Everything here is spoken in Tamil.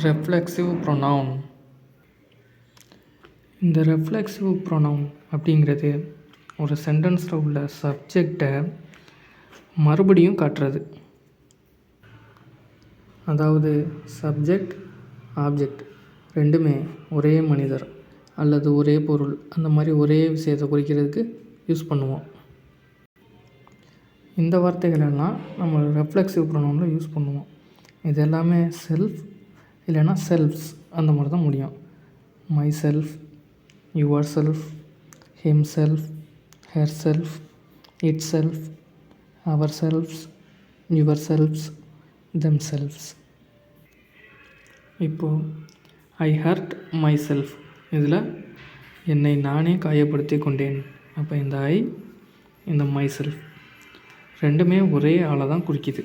Reflexive pronoun. இந்த ரெஃப்ளெக்சிவ் ப்ரொனவுன் அப்படிங்கிறது ஒரு சென்டென்ஸில் உள்ள சப்ஜெக்டை மறுபடியும் காட்டுறது. அதாவது சப்ஜெக்ட் ஆப்ஜெக்ட் ரெண்டுமே ஒரே மனிதர் அல்லது ஒரே பொருள் அந்த மாதிரி ஒரே விஷயத்தை குறிக்கிறதுக்கு யூஸ் பண்ணுவோம். இந்த வார்த்தைகளெல்லாம் நம்ம ரெஃப்ளெக்சிவ் ப்ரொனவுனில் யூஸ் பண்ணுவோம். இது எல்லாமே செல்ஃப் இல்லைன்னா செல்ஃப்ஸ் அந்த மாதிரி தான் முடியும். Myself, yourself, himself, herself, itself, ourselves, yourselves, themselves. இப்போது ஐ ஹர்ட் மை செல்ஃப், இதில் என்னை நானே காயப்படுத்தி கொண்டேன். அப்போ இந்த ஐ, இந்த மை செல்ஃப் ரெண்டுமே ஒரே ஆளை தான் குறிக்குது.